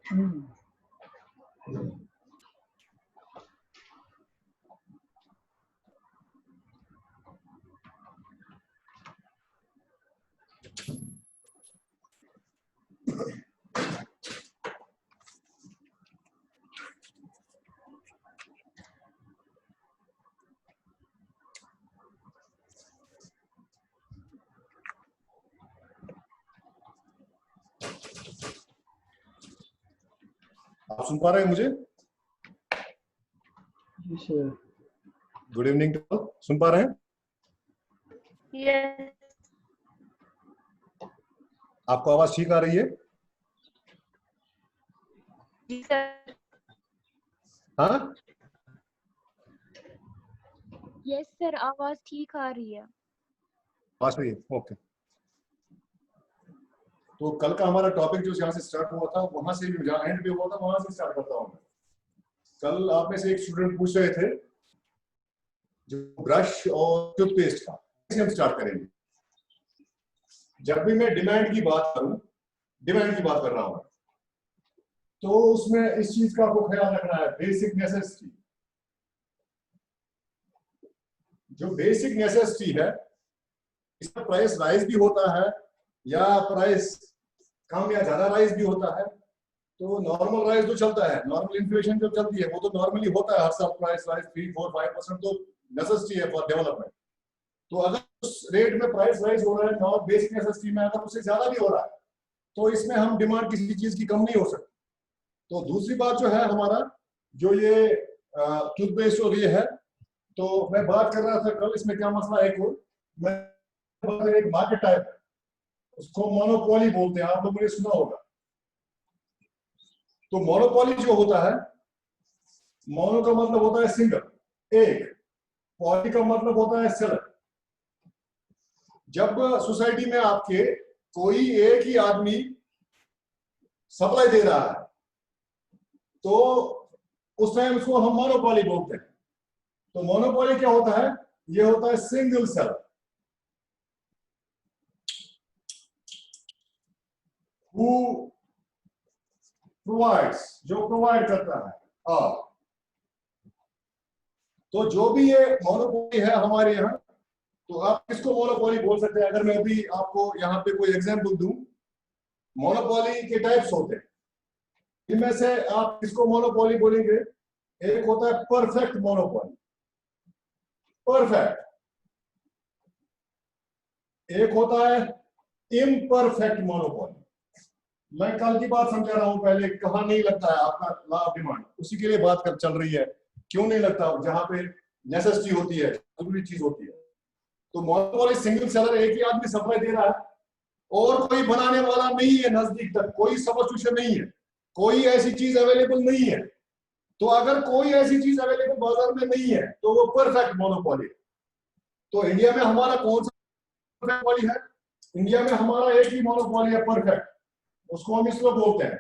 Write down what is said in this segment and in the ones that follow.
आप सुन पा रहे हैं मुझे? Good evening to all. सुन पा रहे हैं? Yes. आपको आवाज ठीक आ रही है? जी सर। हाँ, यस सर, आवाज ठीक आ रही है। आवाज रही है, ओके। तो कल का हमारा टॉपिक जो यहाँ से स्टार्ट हुआ था, वहां से भी जहाँ एंड पे हुआ था वहां से स्टार्ट करता हूँ। कल आप में से एक स्टूडेंट पूछ रहे थे जो ब्रश और टूथपेस्ट का, कैसे हम स्टार्ट करेंगे। जब भी मैं डिमांड की बात करूं, डिमांड की बात कर रहा हूं, तो उसमें इस चीज का आपको ख्याल रखना है, बेसिक नेसेसिटी। जो बेसिक नेसेसिटी है, इसका प्राइस राइज भी होता है या प्राइस कम या ज्यादा राइज भी होता है। तो नॉर्मल राइज जो चलता है, नॉर्मल इन्फ्लेशन जो चलती है, वो तो नॉर्मली होता है हर साल, प्राइस राइज 3, 4, 5% तो नेसेसिटी है फॉर डेवलपमेंट। तो अगर उस रेट में प्राइस राइज हो रहा है, नॉन बेसिक नेसेसिटी में अगर उससे ज्यादा भी हो रहा है, तो इसमें हम डिमांड किसी चीज की कम नहीं हो सकती। तो दूसरी बात जो है हमारा, जो ये टूथपेस्ट और ये है, तो मैं बात कर रहा था कल, इसमें क्या मसला है, मैं एक मार्केट टाइप है, उसको मोनोपोली बोलते हैं, आप लोगों ने सुना होगा। तो मोनोपोली जो होता है, मोनो का मतलब होता है सिंगल, एक, पॉली का मतलब होता है सेलर। जब सोसाइटी में आपके कोई एक ही आदमी सप्लाई दे रहा है, तो उस टाइम उसको हम मोनोपोली बोलते हैं। तो मोनोपोली क्या होता है? ये होता है सिंगल सेलर हु प्रोवाइड्स, जो प्रोवाइड करता है। तो जो भी ये मोनोपोली है हमारे यहाँ, तो आप किसको मोनोपोली बोल सकते हैं? अगर मैं अभी आपको यहाँ पे कोई एग्जांपल दूं, मोनोपोली के टाइप्स होते हैं, इनमें से आप किसको मोनोपोली बोलेंगे? एक होता है परफेक्ट मोनोपोली, परफेक्ट। एक होता है इम्परफेक्ट मोनोपोली। मैं कल की बात समझा रहा हूं, पहले कहां नहीं लगता है आपका लॉ ऑफ डिमांड, उसी के लिए बात कर चल रही है। क्यों नहीं लगता? जहां पे नेसेसिटी होती है, जरूरी चीज होती है। तो मोनोपोली सिंगल सेलर, एक ही आदमी सप्लाई दे रहा है और कोई बनाने वाला नहीं है, नजदीक तक कोई सब्स्टिट्यूशन नहीं है, कोई ऐसी चीज अवेलेबल नहीं है। तो अगर कोई ऐसी चीज अवेलेबल बाजार में नहीं है, तो वो परफेक्ट मोनोपोली है। तो इंडिया में हमारा कौन सा मोनोपोली है? इंडिया में हमारा एक ही मोनोपोली है, परफेक्ट, उसको हम इसरो बोलते हैं।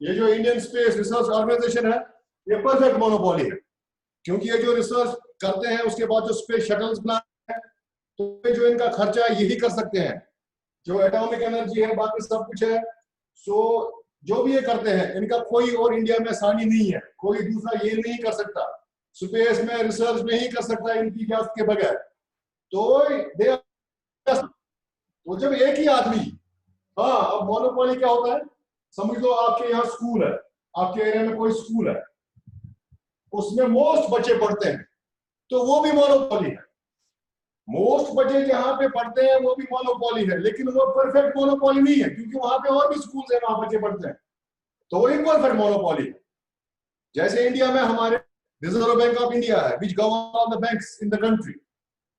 ये जो इंडियन स्पेस रिसर्च ऑर्गेनाइजेशन है, ये परफेक्ट मोनोपोली है, क्योंकि ये जो रिसर्च करते हैं उसके बाद जो स्पेस शटल्स बनाते हैं, तो जो इनका खर्चा है यही कर सकते हैं। जो एटॉमिक एनर्जी है, बाकी सब कुछ है, सो जो भी ये करते हैं, इनका कोई और इंडिया में सानी नहीं है, कोई दूसरा ये नहीं कर सकता, स्पेस में रिसर्च नहीं कर सकता इनकी इजाजत के बगैर। तो जब एक ही आदमी, हाँ, अब मोनोपोली क्या होता है? समझ लो आपके यहाँ स्कूल है, आपके एरिया में कोई स्कूल है, उसमें मोस्ट बच्चे पढ़ते हैं, तो वो भी मोनोपोली है। मोस्ट बच्चे जहां पे पढ़ते हैं वो भी मोनोपोली है, लेकिन वो परफेक्ट मोनोपोली नहीं है, क्योंकि वहां पे और भी स्कूल है, वहां बच्चे पढ़ते हैं, तो वो इम्परफेक्ट मोनोपोली है। जैसे इंडिया में हमारे रिजर्व बैंक ऑफ इंडिया है, which governs all the banks in the country,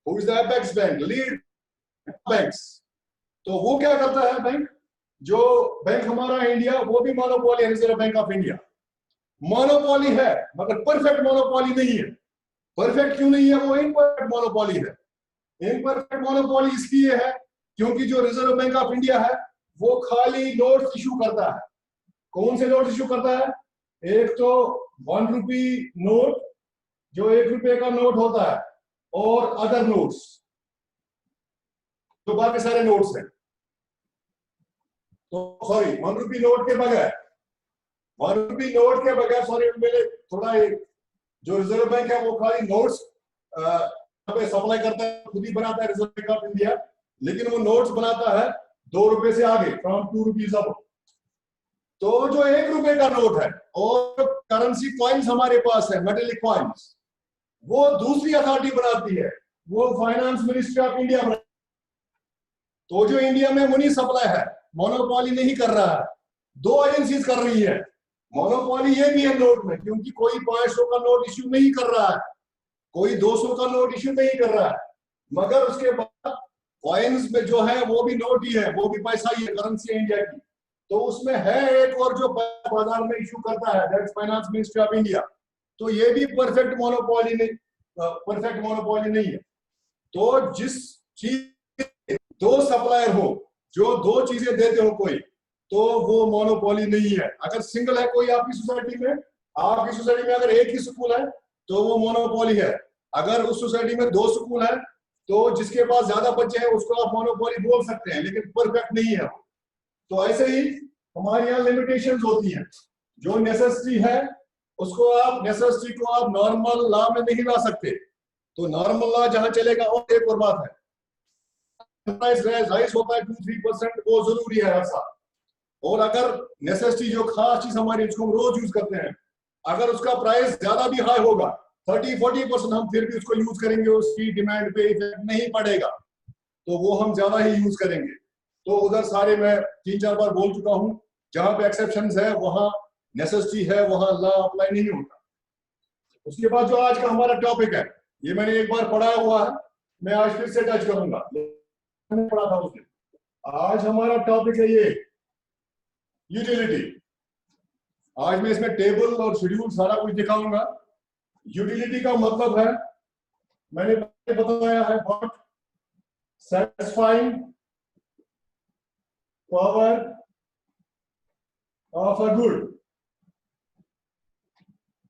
who is the apex bank, lead banks। तो वो क्या करता है बैंक? जो बैंक हमारा इंडिया, वो भी मोनोपोली है, reserve bank of India monopoly है, मगर परफेक्ट मोनोपोली नहीं है। परफेक्ट क्यों नहीं है? वो इम्परफेक्ट मोनोपोली है। इम्परफेक्ट मोनोपोली इसलिए है क्योंकि जो रिजर्व बैंक ऑफ इंडिया है, वो खाली नोट्स इशू करता है। कौन से नोट्स इशू करता है? एक तो 1 रुपी नोट, जो 1 रुपए का नोट होता है, और अदर नोट्स, जो बाकी सारे नोट्स हैं। तो सॉरी, 1 रुपी नोट के बगैर 1 रुपी नोट के बगैर, सॉरी मेरे थोड़ा जो रिजर्व बैंक है वो खाली नोट्स पे सप्लाई करता है, खुद ही बनाता है रिजर्व बैंक ऑफ इंडिया, लेकिन वो नोट्स बनाता है 2 रुपए से आगे, फ्रॉम 2 रुपीज अप। तो जो 1 रुपए का नोट है और करेंसी कॉइन्स हमारे पास है, मेटेलिक कॉइन्स, वो दूसरी अथॉरिटी बनाती है, वो फाइनेंस मिनिस्ट्री ऑफ इंडिया बनाती है। तो जो इंडिया में मनी सप्लाई है, मोनोपोली नहीं कर रहा है, 2 एजेंसीज कर रही है। मोनोपोली ये भी है नोट में, क्योंकि कोई 500 का नोट इश्यू नहीं कर रहा है, कोई 200 का नोट इश्यू नहीं कर रहा है, मगर उसके बाद कॉइन्स में जो है वो भी नोट ही है, वो भी पैसा ही है, करेंसी है इंडिया की। तो उसमें है एक और जो बाजार में इश्यू करता है, that's finance ministry of India. तो ये भी परफेक्ट मोनोपोली नहीं है। तो जिस चीज 2 सप्लायर हो, जो 2 चीजें देते हो कोई, तो वो मोनोपोली नहीं है। अगर सिंगल है कोई आपकी सोसाइटी में, अगर एक ही स्कूल है तो वो मोनोपोली है। अगर उस सोसाइटी में 2 स्कूल है तो जिसके पास ज्यादा बच्चे हैं उसको आप मोनोपोली बोल सकते हैं, लेकिन परफेक्ट नहीं है। तो ऐसे ही हमारे यहाँ लिमिटेशंस होती हैं। जो नेसेसिटी है उसको नेसेसिटी को आप नॉर्मल लॉ में नहीं ला सकते। तो नॉर्मल लॉ जहां चलेगा, और एक और बात है, प्राइस राइज होता है 2-3%, वो जरूरी है हर साल। और अगर नेसेसिटी जो खास चीज हमारी जिसको हम रोज यूज करते हैं, अगर उसका प्राइस ज्यादा भी हाई होगा 30-40%, हम फिर भी उसको यूज करेंगे, उसकी डिमांड पे इफेक्ट नहीं पड़ेगा, तो वो हम ज्यादा ही यूज करेंगे। तो उधर सारे मैं 3-4 बार बोल चुका हूं, जहां पे एक्सेप्शंस है वहां नेसेसिटी है, वहां लॉ अप्लाई नहीं होता। उसके बाद जो आज का हमारा टॉपिक है, ये मैंने एक बार पढ़ाया हुआ है, मैं आज फिर से टच करूंगा, मैंने पढ़ा था उस दिन। आज हमारा टॉपिक है ये यूटिलिटी। आज मैं इसमें टेबल और शेड्यूल सारा कुछ दिखाऊंगा। यूटिलिटी का मतलब है, मैंने बताया है, what satisfying power of a good।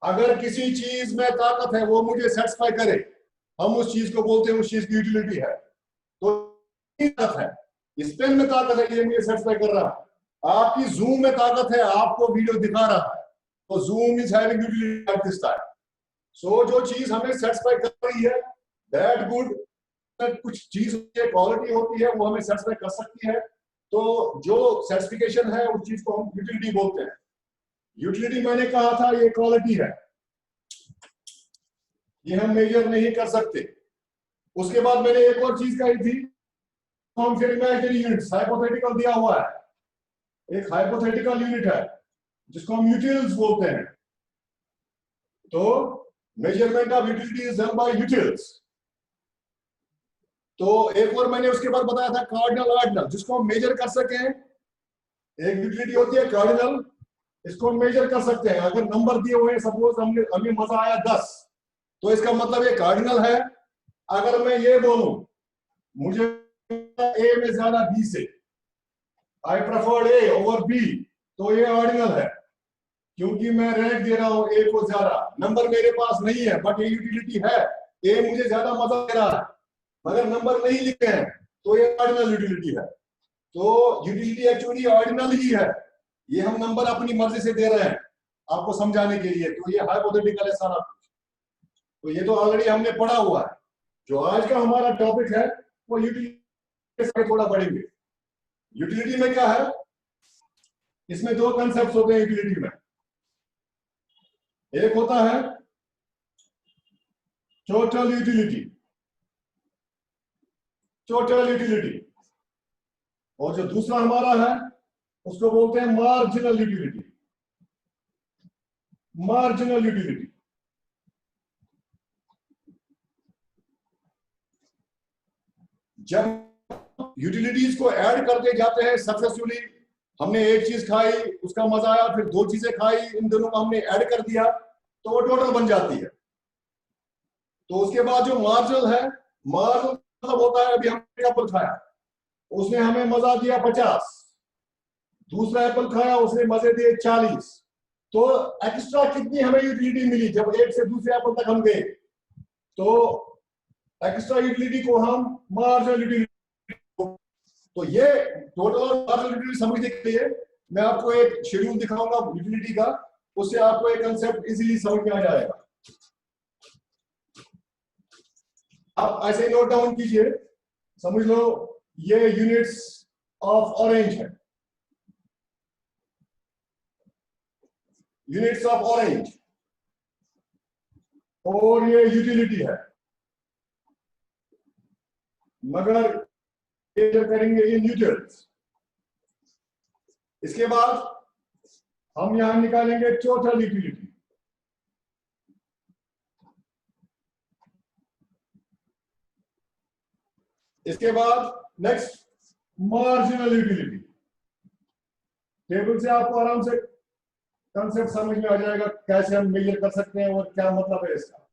अगर किसी चीज में ताकत है वो मुझे सेटिस्फाई करे, हम उस चीज को बोलते हैं उस चीज की यूटिलिटी है। तो ताकत है, इस पेन में ताकत है, ये मुझे सेटिस्फाई कर रहा है। आपकी जूम में ताकत है, आपको वीडियो दिखा रहा है, तो Zoom is having utility at this time. So जो चीज हमें सेटिस्फाई कर रही है, दैट गुड, कुछ चीज क्वालिटी होती है वो हमें सेटिस्फाई कर सकती है, तो जो सर्टिफिकेशन है उस चीज को हम यूटिलिटी बोलते हैं। यूटिलिटी मैंने कहा था ये क्वालिटी है, ये हम मेजर नहीं कर सकते। उसके बाद मैंने एक और चीज कही थी, हम फिर इमेजिनरी यूनिट्स, हाइपोथेटिकल दिया हुआ है, एक हाइपोथेटिकल यूनिट है जिसको हम यूटिल्स बोलते हैं। तो measurement of utility is done by utils. तो एक और मैंने उसके बाद बताया था कार्डिनल ऑर्डिनल, जिसको हम मेजर कर सकें। एक यूटिलिटी होती है कार्डिनल, इसको हम मेजर कर सकते हैं। अगर नंबर दिए हुए हैं, सपोज हमें मजा आया 10, तो इसका मतलब ये कार्डिनल है। अगर मैं ये बोलूं मुझे ए में ज्यादा बी से, I prefer A over B, तो ये ऑर्डिनल है, क्योंकि मैं रैंक दे रहा हूं ए को ज्यादा। नंबर मेरे पास नहीं है बट ये यूटिलिटी है, ए मुझे ज्यादा मजा दे रहा है, मगर नंबर नहीं लिखे हैं, तो ये ऑर्डिनल यूटिलिटी है। तो यूटिलिटी एक्चुअली ऑर्डिनल ही है, ये हम नंबर अपनी मर्जी से दे रहे हैं आपको समझाने के लिए। तो ये हाइपोथेटिकल है सारा कुछ, तो ये तो ऑलरेडी हमने पढ़ा हुआ है। जो आज का हमारा टॉपिक है वो यूटिलिटी से थोड़ा बढ़ेंगे। यूटिलिटी में क्या है, इसमें 2 कंसेप्ट होते हैं यूटिलिटी में। एक होता है टोटल यूटिलिटी, और जो दूसरा हमारा है उसको बोलते हैं मार्जिनल यूटिलिटी। जब यूटिलिटीज को ऐड करते जाते हैं सक्सेसफुली, हमने एक चीज खाई, उसका मजा आया, फिर 2 चीजें खाई, इन दोनों को हमने ऐड कर दिया, तो वो टोटल बन जाती है। तो उसके बाद जो मार्जिनल है, मार्जिनल मतलब होता है, अभी हमने एप्पल खाया, उसने हमें मजा दिया 50, दूसरा एप्पल खाया उसने मजे दिए 40, तो एक्स्ट्रा कितनी हमें यूटिलिटी मिली जब एक से दूसरे एप्पल तक हम गए। तो एक्स्ट्रा यूटिलिटी को हम मार्जिनल यूटिलिटी। तो ये टोटल और मार्जिनल यूटिलिटी समझने के लिए मैं आपको एक शेड्यूल दिखाऊंगा यूटिलिटी का, उससे आपको एक कंसेप्ट इजीली समझ में आ जाएगा। आप ऐसे नोट डाउन कीजिए, समझ लो ये यूनिट्स ऑफ ऑरेंज है, यूनिट्स ऑफ ऑरेंज, और ये यूटिलिटी है, मगर ये जब करेंगे ये न्यूट्रल्स। इसके बाद हम यहां निकालेंगे टोटल यूटिलिटी। इसके बाद नेक्स्ट मार्जिनल यूटिलिटी। टेबल से आपको आराम से कंसेप्ट समझ में आ जाएगा कैसे हम मेजर कर सकते हैं और क्या मतलब है इसका।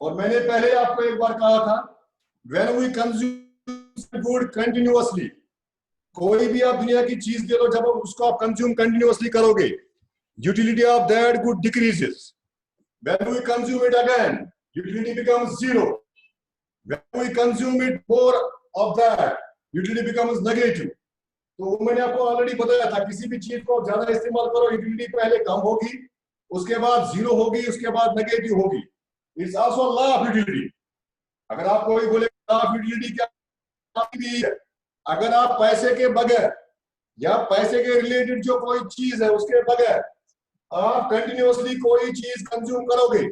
और मैंने पहले आपको एक बार कहा था, when we consume good continuously, कोई भी आप दुनिया की चीज ले लो, जब उसको आप कंज्यूम कंटिन्यूअसली करोगे, utility of that good decreases. When we consume it again, utility becomes zero. When we consume it more of that, utility becomes negative. तो मैंने आपको ऑलरेडी बताया था, किसी भी चीज को ज्यादा इस्तेमाल करो, यूटिलिटी पहले कम होगी, उसके बाद जीरो होगी, उसके बाद नेगेटिव होगी। It's also law of utility. अगर आप कोई बोले लॉ ऑफ यूटिलिटी क्या भी है, अगर आप पैसे के बगैर या पैसे के रिलेटेड जो कोई चीज है उसके बगैर आप कंटिन्यूअसली कोई चीज कंज्यूम करोगे,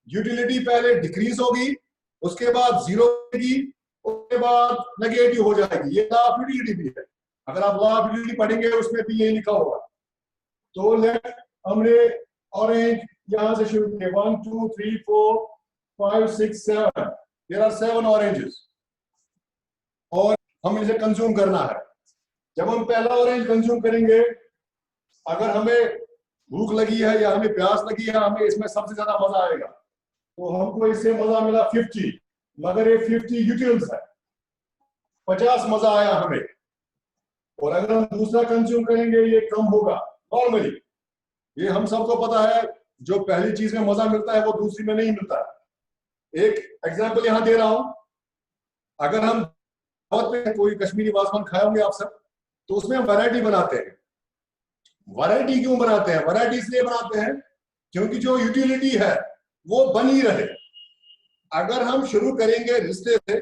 यूटिलिटी पहले डिक्रीज होगी, उसके बाद जीरो होगी, उसके बाद नेगेटिव हो जाएगी। ये लॉ ऑफ यूटिलिटी भी है। अगर आप लॉ ऑफ यूटिलिटी पढ़ेंगे उसमें भी ये लिखा होगा। तो लेट हमने ऑरेंज यहां से शुरू किए, 1 2 3 4 5 6 7, देयर आर 7 ऑरेंजेस, और हम इसे कंज्यूम करना है। जब हम पहला ऑरेंज कंज्यूम करेंगे, अगर हमें भूख लगी है या हमें प्यास लगी है, हमें इसमें सबसे ज्यादा मजा आएगा, तो हमको इससे मजा मिला 50, मगर ये 50 यूटिल्स है, 50 मजा आया हमें। और अगर हम दूसरा कंज्यूम करेंगे ये कम होगा नॉर्मली। ये हम सबको पता है, जो पहली चीज में मजा मिलता है वो दूसरी में नहीं मिलता है। एक एग्जांपल यहां दे रहा हूं, अगर हम दावत पे कोई कश्मीरी वाजवान खाए होंगे आप सब, तो उसमें हम वैरायटी बनाते हैं। वैरायटी क्यों बनाते हैं? वैरायटी इसलिए बनाते हैं क्योंकि जो यूटिलिटी है वो बनी रहे। अगर हम शुरू करेंगे रिश्ते से,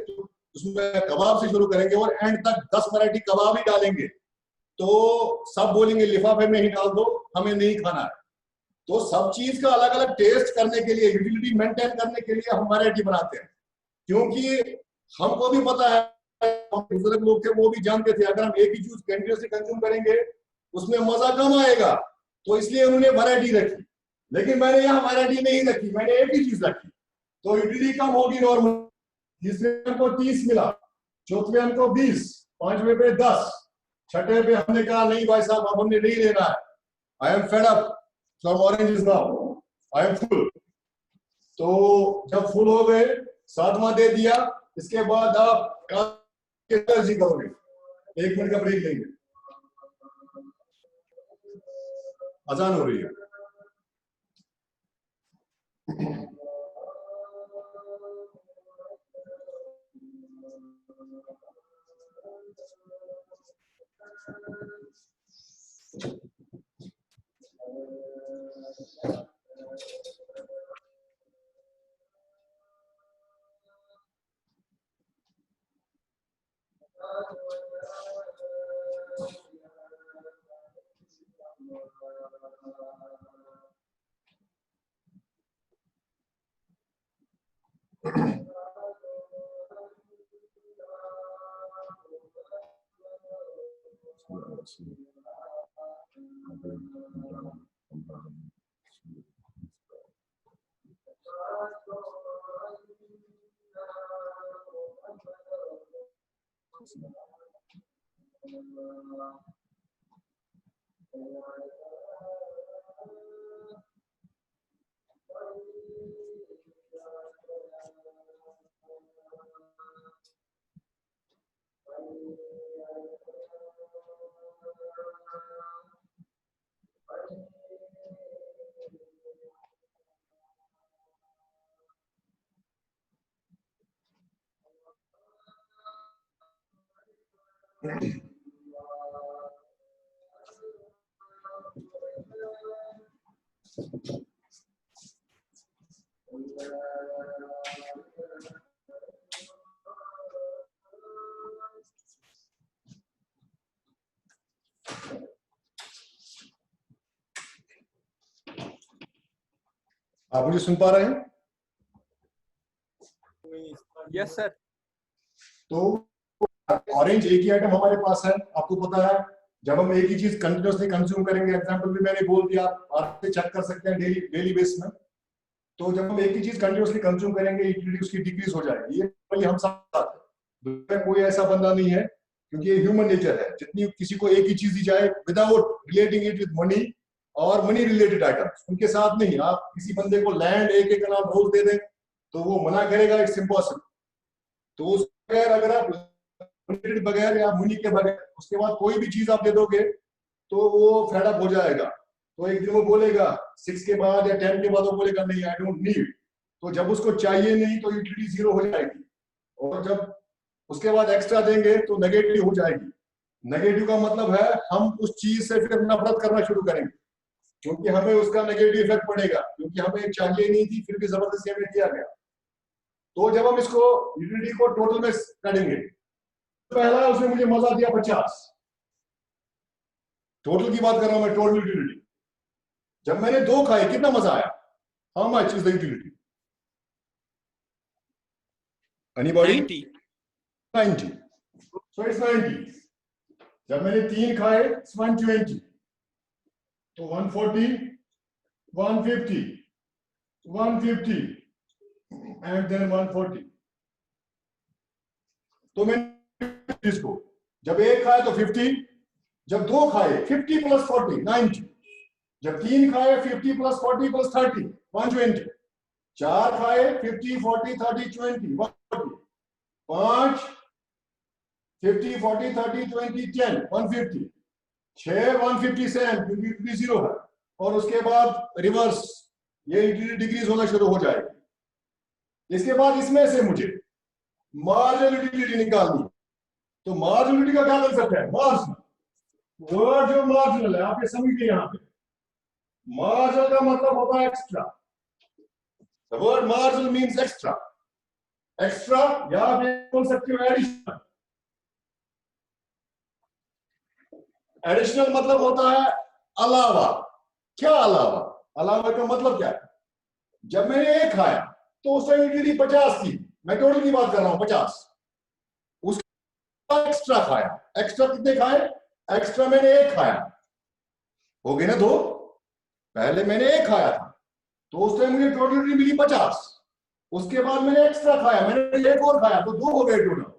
उसमें कबाब से शुरू करेंगे और एंड तक 10 वैरायटी कबाब ही डालेंगे, तो सब बोलेंगे लिफाफे में ही डाल दो, हमें नहीं खाना है। तो सब चीज का अलग अलग टेस्ट करने के लिए, यूटिलिटी मेंटेन करने के लिए हम वैरायटी बनाते हैं। क्योंकि हमको भी पता है, बुजुर्ग लोग थे वो भी जानते थे, अगर हम एक ही चीज कंटिन्यूसली कंज्यूम करेंगे उसमें मजा कम आएगा, तो इसलिए उन्होंने वैरायटी रखी। लेकिन मैंने यहाँ वैरायटी नहीं रखी, मैंने एक ही चीज रखी, तो यूटिलिटी कम होगी नॉर्मल। तीसरे हमको 30 मिला, चौथे हमको 20, पांचवे पे 10, छठे पे हमने कहा नहीं भाई साहब अब हमने नहीं लेना है, I am fed up from oranges now, I am full. तो जब फुल हो गए, सातवां दे दिया, इसके बाद आप एनर्जी करोगे। 1 मिनट का ब्रेक लेंगे, अजान हो रही है। आप मुझे सुन पा रहे हैं? Yes sir. तो ऑरेंज एक ही आइटम हमारे पास है, आपको पता है। जब हम एक ही चीज कंटिन्यूअसली कंज्यूम करेंगे, एग्जांपल भी मैंने बोल दिया, आप चेक कर सकते हैं डेली बेस में। तो जब हम एक ही चीज कंटिन्यूअसली कंज्यूम करेंगे, यूटिलिटी उसकी डिक्रीज हो जाएगी। ये हम साथ है, कोई ऐसा बंदा नहीं है, क्योंकि ये ह्यूमन नेचर है। जितनी किसी को एक ही चीज दी जाए without relating it with money और मनी रिलेटेड आइटम्स, उनके साथ नहीं। आप किसी बंदे को लैंड एक एक नाम रोज दे दें तो वो मना करेगा, इट्स इम्पॉसिबल। तो उस बगैर अगर आप बगैर या मनी के बगैर उसके बाद कोई भी चीज आप दे दोगे तो वो फेडअप हो जाएगा। तो एक दिन वो बोलेगा 6 के बाद या 10 के बाद वो बोलेगा नहीं, आई डोंट नीड। तो जब उसको चाहिए नहीं तो यूटिलिटी जीरो हो जाएगी, और जब उसके बाद एक्स्ट्रा देंगे तो नेगेटिव हो जाएगी। नेगेटिव का मतलब है हम उस चीज से फिर नफरत करना शुरू करेंगे, क्योंकि हमें उसका नेगेटिव इफेक्ट पड़ेगा, क्योंकि हमें चाहिए नहीं थी फिर भी जबरदस्ती हमें दिया गया। तो जब हम इसको यूटिलिटी को टोटल में करेंगे, पहला उसने मुझे मजा दिया 50, टोटल की बात कर रहा हूं मैं, टोटल यूटिलिटी। जब मैंने 2 खाए कितना मजा आया? How much is the utility? Anybody? 90। So it's 90। जब मैंने 3 खाए 120, तो 140, 150, 150 एंड देन 140। तो मैंने इसको जब 1 खाए तो 50, जब 2 खाए 50 प्लस 40 90, जब 3 खाए 50 प्लस 40 प्लस 30 120, 4 खाए 50 40 30 20 140, 5 50 40 30 20 10 150, 6 150 7 क्योंकि यूटिलिटी जीरो है, और उसके बाद रिवर्स ये यूटिलिटी डिक्रीज होना शुरू हो जाएगी। इसके बाद इसमें से मुझे मार्जिनल यूटिलिटी निकालनी। तो मार्जिनल यूटिलिटी का क्या कंसेप्ट है? मार्जिनल वर्ड जो मार्जिनल है, आप ये समझिए। यहां पे मार्जिनल का मतलब होता है extra. The word marginal means extra. Extra या आप ये बोल सकते हो एडिशनल। एडिशनल मतलब होता है अलावा। क्या अलावा? अलावा का मतलब क्या है? जब मैंने 1 खाया तो उसका यूटिलिटी 50 थी, मैं टोटल की बात कर रहा हूं 50। उसका एक्स्ट्रा खाया। एक्स्ट्रा कितने खाए? एक्स्ट्रा मैंने 1 खाया, हो गए ना 2। पहले मैंने 1 खाया था तो उस टाइम मुझे टोटल यूटिलिटी मिली 50। उसके बाद मैंने एक्स्ट्रा खाया, मैंने 1 और खाया, तो 2 हो गए टोटल।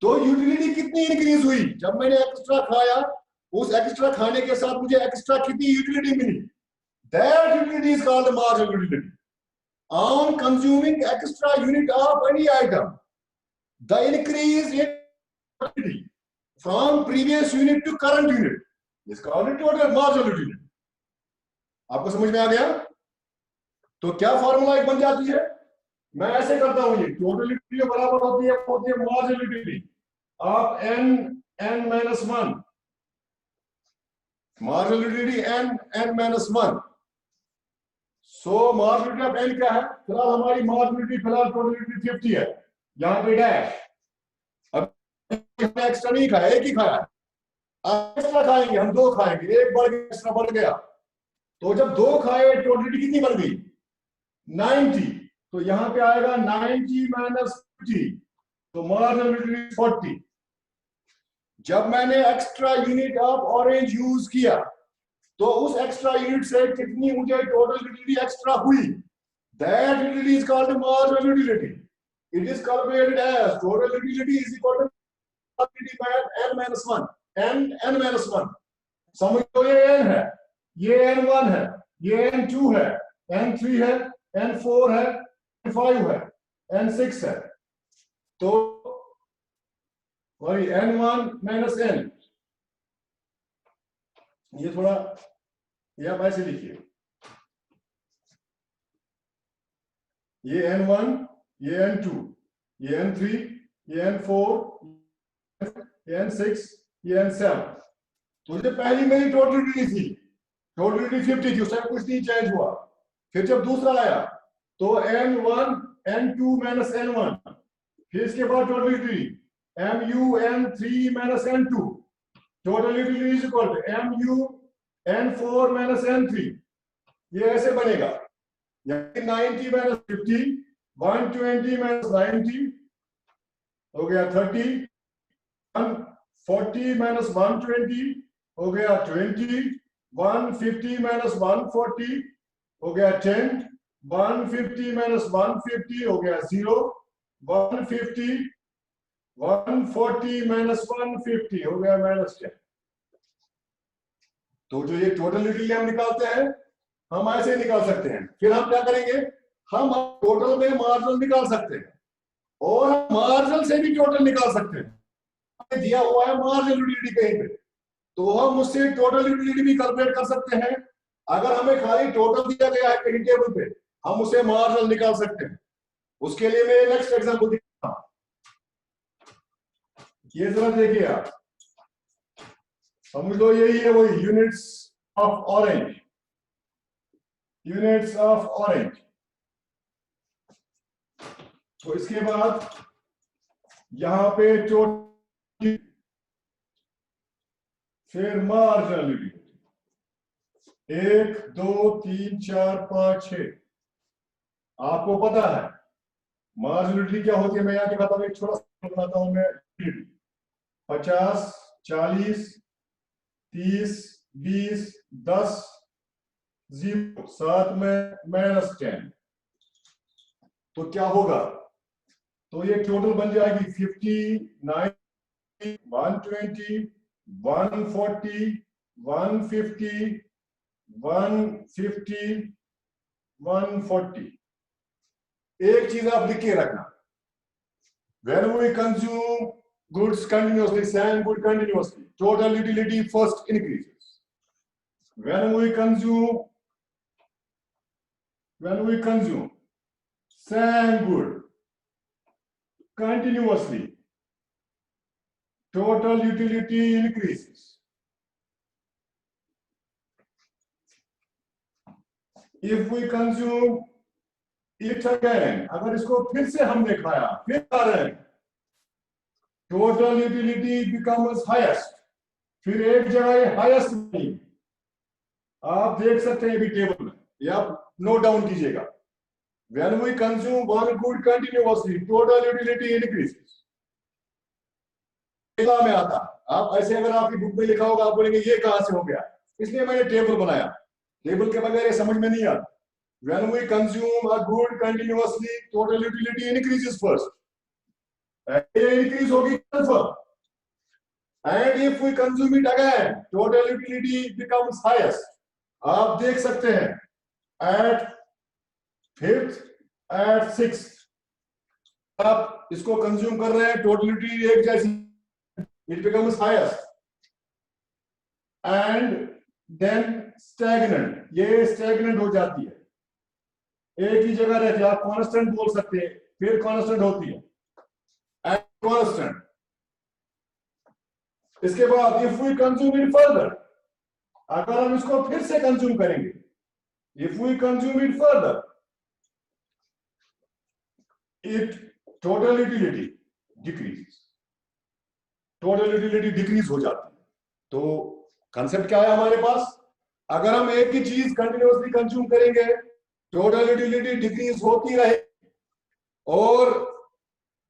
तो यूटिलिटी कितनी इंक्रीज हुई? जब मैंने एक्स्ट्रा खाया, उस एक्स्ट्रा खाने के साथ मुझे एक्स्ट्रा कितनी यूटिलिटी मिली? That utility is called marginal utility. On consuming extra unit of any item, the increase in utility from previous unit to current unit is called total marginal utility. आपको समझ में आ गया? तो क्या फॉर्मूला एक बन जाती है? मैं ऐसे करता हूं, ये टोटल यूटिलिटी बराबर होती है marginal utility of n minus 1। Marginal utility n minus 1। So marginal of n क्या है? फिलहाल हमारी मार्जिनल फिलहाल टोटल यूटिलिटी 50 है, यहां पे डैश। अब एक्स्ट्रा नहीं खाया, 1 ही खाया। अब एक्स्ट्रा खाएंगे हम, 2 खाएंगे, 1 बढ़ गया, एक्स्ट्रा बढ़ गया। तो जब 2 खाए टोटलिटी कितनी बन गई? 90। तो यहां पे आएगा 90 माइनस 50, तो मार्जिनल यूटिलिटी 40। जब मैंने extra unit of orange use किया तो उस एक्स्ट्रा यूनिट से कितनी मुझे टोटल यूटिलिटी एक्स्ट्रा हुई? That utility is called marginal utility. It is calculated as total utility is equal to utility by n minus 1। n minus 1 समझ लो, ये n है, ये n1 है, ये n2 है, n3 है, n4 है, n5 है, n6 है। तो वही n1 माइनस n, ये थोड़ा, ये आप ऐसे लिखिए, ये n1, ये n2, ये n3, ये n4, ये n6, ये n7। तो ये पहली मेरी टोटल यूटिलिटी थी। टोटलिटी 50 थी, उस टाइम कुछ नहीं चेंज हुआ। फिर जब दूसरा आया तो n1 n2 माइनस n1, फिर इसके बाद totality mu n3 minus n2, totality is equal to mu n4 minus n3। ये ऐसे बनेगा, यानी 90 माइनस 50, 120 माइनस 90 हो गया 30, 140 माइनस 120 हो गया 20, 150 माइनस 140 हो गया 10, 150 माइनस 150 हो गया 0, 150, 140 माइनस 150 हो गया माइनस 10। तो जो ये टोटलिटी हम निकालते हैं, हम ऐसे निकाल सकते हैं। फिर हम क्या करेंगे, हम टोटल में मार्जिनल निकाल सकते हैं और हम मार्जिनल से भी टोटल निकाल सकते हैं। दिया हुआ है मार्जिनल यूटिलिटी कहीं पे, तो हम उससे टोटल यूटिलिटी भी कैलकुलेट कर सकते हैं। अगर हमें खाली टोटल दिया गया है कहीं टेबल पे, हम उसे मार्जिनल निकाल सकते हैं। उसके लिए मैं नेक्स्ट एग्जांपल दिखाता हूं, ये जरा देखिए आप, समझ लो यही है वही units of orange, units of orange. तो इसके बाद यहां पे टोटल, फिर मार्जिनल यूटिलिटी 1 2 3 4 5 6। आपको पता है मार्जिनलिटी क्या होती है, मैं यहाँ दिखाता हूँ, एक छोटा सा बनाता हूँ मैं। 50 40 30 20 10 0 7 में माइनस 10, तो क्या होगा, तो ये टोटल बन जाएगी 50 90 120 140 150 150 140। एक चीज आप लिख के रखना, when we consume goods continuously, same good continuously, total utility first increases. When we consume same good continuously, total utility increases. If we consume it again, अगर इसको फिर से हमने खाया, फिर खा रहे हैं, टोटल यूटिलिटी बिकम्स हाईएस्ट। फिर एक जगह हाईएस्ट नहीं, आप देख सकते हैं भी टेबल में, या नोट डाउन कीजिएगा। When we consume one good continuously, total utility increases. में आता, आप ऐसे अगर आपकी बुक में लिखा होगा, आप बोलेंगे ये कहां से हो गया, इसलिए मैंने टेबल बनाया। टेबल के बगैर ये समझ में नहीं आता। When we consume a good continuously, total utility increases first. Increase होगी confirm. And if we consume it again, total utility becomes highest. आप देख सकते हैं at fifth, at sixth, आप इसको कंज्यूम कर रहे हैं, टोटल यूटिलिटी एक जैसी, it becomes highest. And then stagnant, ये stagnant हो जाती है, एक ही जगह रहती है। आप कांस्टेंट बोल सकते हैं, फिर कांस्टेंट होती है एंड कांस्टेंट। इसके बाद if we consume it further, अगर हम इसको फिर से कंज्यूम करेंगे, if we consume it further, it total utility decrease, total utility decrease हो जाती है। तो कंसेप्ट क्या है हमारे पास, अगर हम एक ही चीज कंटिन्यूअसली कंज्यूम करेंगे, टोटल यूटिलिटी डिक्रीज होती रहेगी, और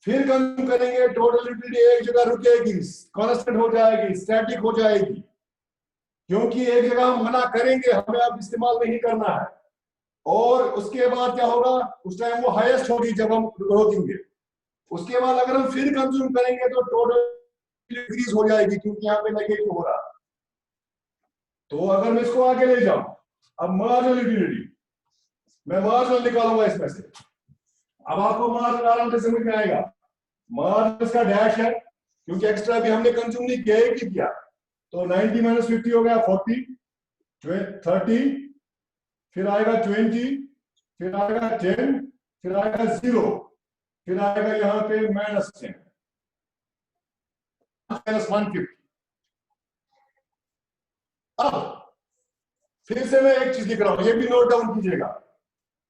फिर कंज्यूम करेंगे, टोटल यूटिलिटी एक जगह रुकेगी, कांस्टेंट हो जाएगी, स्टैटिक हो जाएगी, क्योंकि एक जगह हम मना करेंगे, हमें अब इस्तेमाल नहीं करना है, और उसके बाद क्या होगा, उस टाइम वो हाईएस्ट होगी जब हम रोकेंगे। उसके बाद अगर हम फिर कंज्यूम करेंगे तो टोटल डिक्रीज हो जाएगी, क्योंकि यहाँ पे नेगेटिव हो रहा है। तो अगर मैं इसको आगे ले जाऊं, अब मार्जिनल यूटिलिटी, मैं मार्जिनल निकालूंगा इसमें से, अब आपको मार्जिनल आराम से समझ में आएगा। मार्जिनल का डैश है, क्योंकि एक्स्ट्रा भी हमने कंज्यूम नहीं किया, एक ही किया, तो 90 माइनस 50 हो गया 40, 30, फिर आएगा 20, फिर आएगा 10, फिर आएगा 0, फिर आएगा यहां पे माइनस 10, माइनस 150। अब फिर से मैं एक चीज लिख रहा हूं, ये भी नोट डाउन कीजिएगा।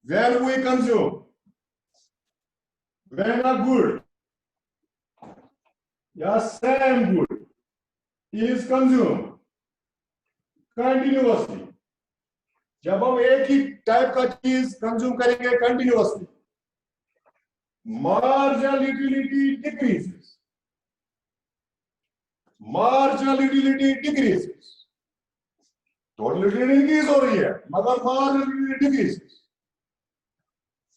When we consume, when a good या same good is consumed continuously, जब हम एक ही टाइप का चीज कंज्यूम करेंगे continuously, marginal utility decreases, marginal utility decreases, total utility increase हो रही है मगर marginal utility decreases.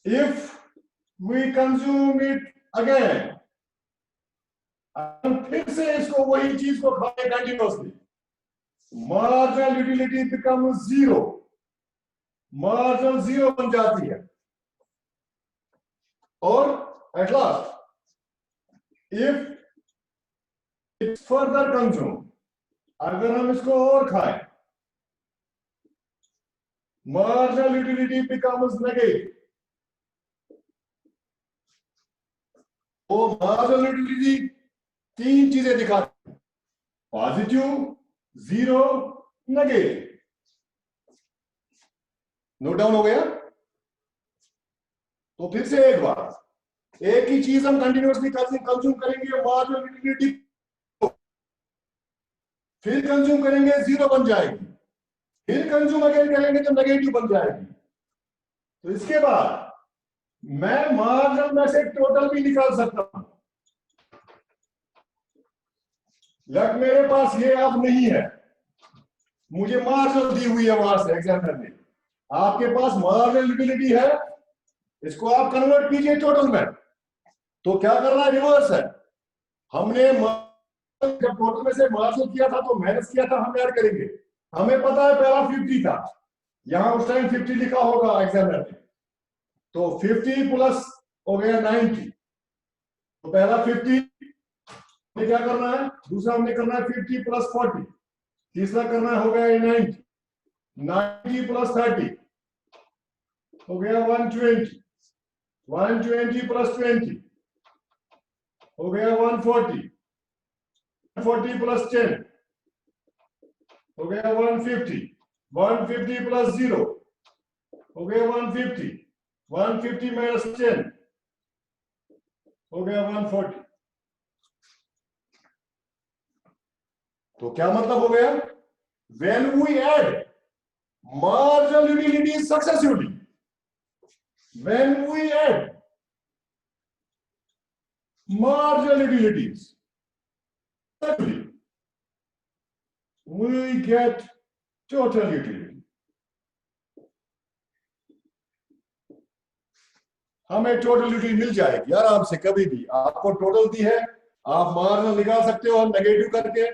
If we consume it again, हम फिर से इसको वही चीज को खाए continuously, marginal utility becomes zero, marginal zero बन जाती है। और at last, if it's further consumed, अगर हम इसको और खाएं, marginal utility becomes negative. वो marginal utility तीन चीजें दिखाती है, positive, zero, negative. Note down हो गया? तो फिर से एक बार, एक ही चीज हम कंटिन्यूअसली कंज्यूम करेंगे, मार्जिनल यूटिलिटी, फिर कंज्यूम करेंगे जीरो बन जाएगी, फिर कंज्यूम अगेन करेंगे तो नेगेटिव बन जाएगी। तो इसके बाद मैं मार्जिनल में से टोटल भी निकाल सकता हूं, लग मेरे पास ये अब नहीं है, मुझे मार्जिनल दी हुई है वहां से एग्जामिनर ने, आपके पास मार्जिनल यूटिलिटी है, इसको आप कन्वर्ट कीजिए टोटल में। तो क्या करना है, रिवर्स है, हमने जब टोटल में से मार्जिनल किया था तो माइनस किया था, हम ऐड करेंगे। हमें पता है पहला 50 था, यहां उस टाइम 50 लिखा होगा एग्जामिनर ने, तो 50 प्लस हो गया 90, तो पहला 50 में क्या करना है, दूसरा हमने करना है 50 प्लस 40, तीसरा करना हो गया 90, 90 प्लस 30 हो गया 120, 120 प्लस 20 हो गया 140, 140 प्लस 10 हो गया 150, 150 प्लस 0 हो गया 150, 150 माइनस 10 हो गया 140। तो क्या मतलब हो गया, when we add marginal utilities successively, when we add marginal utilities successively, we get total utility. हमें टोटल यूटिलिटी मिल जाएगी आराम से, कभी भी आपको टोटल दी है, आप मार्जिनल निकाल सकते हो नेगेटिव करके,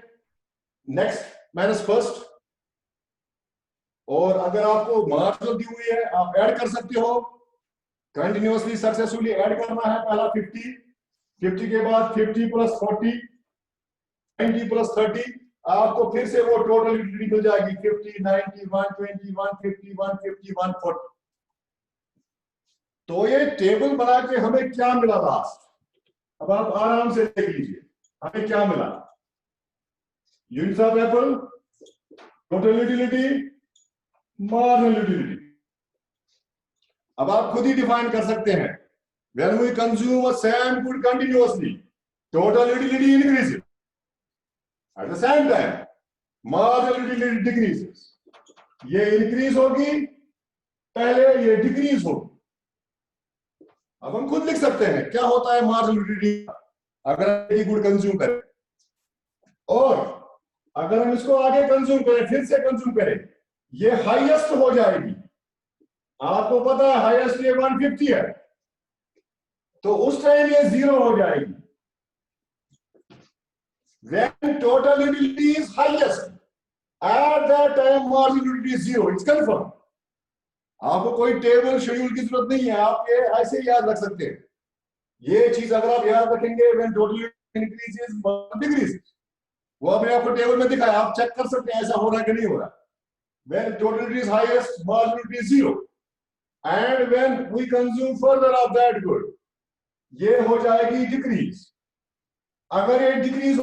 नेक्स्ट माइनस फर्स्ट, और अगर आपको मार्जिनल दी हुई है आप ऐड कर सकते हो, कंटिन्यूअसली सक्सेसफुली ऐड करना है, पहला 50, 50 के बाद 50 प्लस 40, 90 प्लस 30, आपको फिर से वो टोटल यूटिलिटी मिल जाएगी, 50, 90, 120, 150, 150, 140। तो ये टेबल बना के हमें क्या मिला लास्ट, अब आप आराम से देख लीजिए हमें क्या मिला, units of Apple, total utility, marginal utility. अब आप खुद ही डिफाइन कर सकते हैं, when we consume a same good continuously, total utility increases, at the same time marginal utility decreases। ये इंक्रीज होगी पहले, ये डिक्रीज होगी। अब हम खुद लिख सकते हैं क्या होता है मार्जिनल यूटिलिटी अगर एक गुड कंज्यूम करें, और अगर हम इसको आगे कंज्यूम करें, फिर से कंज्यूम करें, ये हाईएस्ट हो जाएगी। आपको पता है हाईएस्ट ये 150 है, तो उस टाइम ये 0 हो जाएगी। When total utility is highest, at that time marginal utility is 0, it's confirmed। आपको कोई टेबल शेड्यूल की जरूरत नहीं है, आप ये ऐसे ही याद रख सकते हैं। ये चीज अगर आप याद रखेंगे, when total utility increases, decreases, वो हमने आपको टेबल में दिखाया, आप चेक कर सकते हैं ऐसा हो रहा है कि नहीं हो रहा। When total utility is highest, marginal utility is 0, and when we consume further of that good, ये हो जाएगी डिक्रीज। अगर ये डिक्रीज,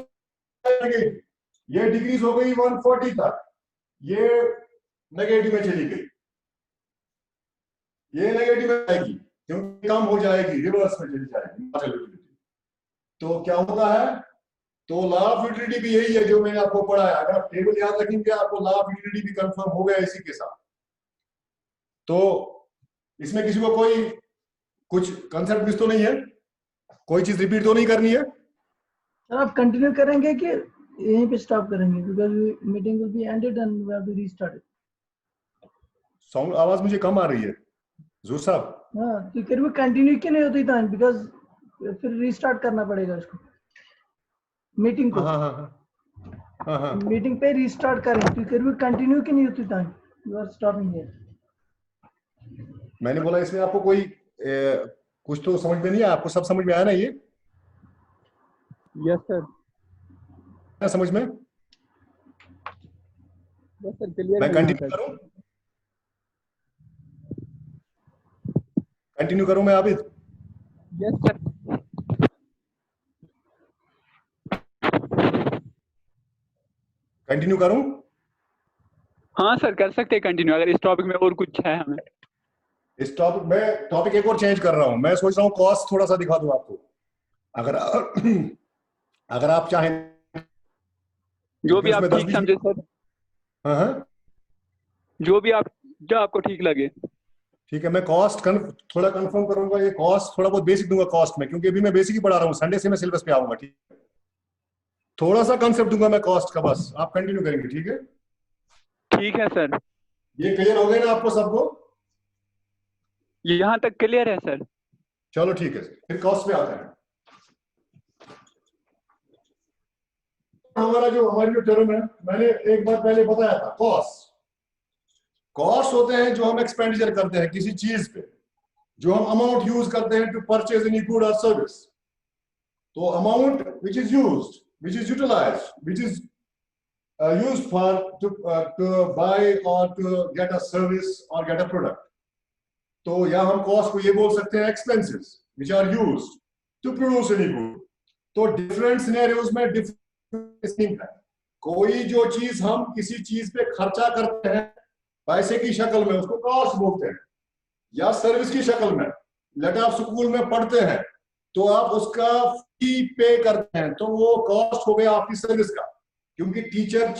ये डिक्रीज हो गई 140 तक, ये नेगेटिव में चली गई, ये नेगेटिव में आएगी क्योंकि कम हो जाएगी, रिवर्स में चली जाएगी मार्जिनल यूटिलिटी। तो क्या होता है, तो लॉ ऑफ यूटिलिटी भी यही है जो मैंने आपको पढ़ाया। अगर आप टेबल याद रखेंगे आपको लॉ ऑफ यूटिलिटी भी कंफर्म हो गया इसी के साथ। तो इसमें किसी को कोई कुछ कंसेप्ट मिस तो नहीं है, कोई चीज रिपीट तो नहीं करनी है? सर आप कंटिन्यू करेंगे कि यहीं पे स्टॉप करेंगे, because meeting will be ended and we have to restart it. Sound आवाज मुझे कम आ रही है जूर साहब। हां तो फिर भी कंटिन्यू क्यों नहीं होती था, बिकॉज़ फिर रीस्टार्ट करना पड़ेगा इसको, मीटिंग को। हाँ हाँ हाँ हाँ। मीटिंग पे रीस्टार्ट करें तो फिर भी कंटिन्यू क्यों नहीं होती था, यू आर स्टॉपिंग हियर। मैंने बोला इसमें आपको कोई कुछ तो समझ में नहीं आया, आपको सब समझ में आया ना? ये यस सर, समझ में? Yes sir, clear. मैं कंटिन्यू करूं? कंटिन्यू करूं मैं आबिद? Yes sir. कंटिन्यू करूं? हाँ सर, कर सकते हैं कंटिन्यू, अगर इस टॉपिक में और कुछ है हमें। इस टॉपिक में टॉपिक एक और चेंज कर रहा हूं, मैं सोच रहा हूं कॉस्ट थोड़ा सा दिखा दूं आपको, अगर अगर आप चाहें जो भी आप उसमें 10 ठीक 20 समझे सर, हाँ हाँ जो आपको ठीक लगे। ठीक है। मैं कॉस्ट थोड़ा कंफर्म करूंगा, ये कॉस्ट थोड़ा बहुत बेसिक दूंगा कॉस्ट में, क्योंकि अभी मैं बेसिक ही पढ़ा रहा हूँ, संडे से मैं सिलेबस पे आऊंगा। ठीक, थोड़ा सा कंसेप्ट दूंगा मैं कॉस्ट का, बस आप कंटिन्यू करेंगे। ठीक है, ठीक है सर, ये क्लियर हो गया ना आपको सबको? यहाँ तक क्लियर है सर। चलो ठीक है, फिर कॉस्ट पे आते हैं। हमारी जो टर्म है, मैंने एक बार पहले बताया था, कॉस्ट होते हैं जो हम एक्सपेंडिचर करते हैं किसी चीज पे, जो हम अमाउंट यूज करते हैं टू परचेज एनी गुड और सर्विस। तो amount which is used, which is utilized, which is used for to buy or to get a service or get a product। तो या हम कॉस्ट को ये बोल सकते हैं expenses which are used to produce any good. तो different scenarios में डिफरेंट है। कोई जो चीज हम किसी चीज पे खर्चा करते हैं पैसे की शक्ल में, उसको कॉस्ट बोलते हैं, या सर्विस की शक्ल में। लेट आप स्कूल में पढ़ते हैं तो आप उसका फी पे करते हैं, तो वो कॉस्ट हो गया आपकी सर्विस का, क्योंकि टीचर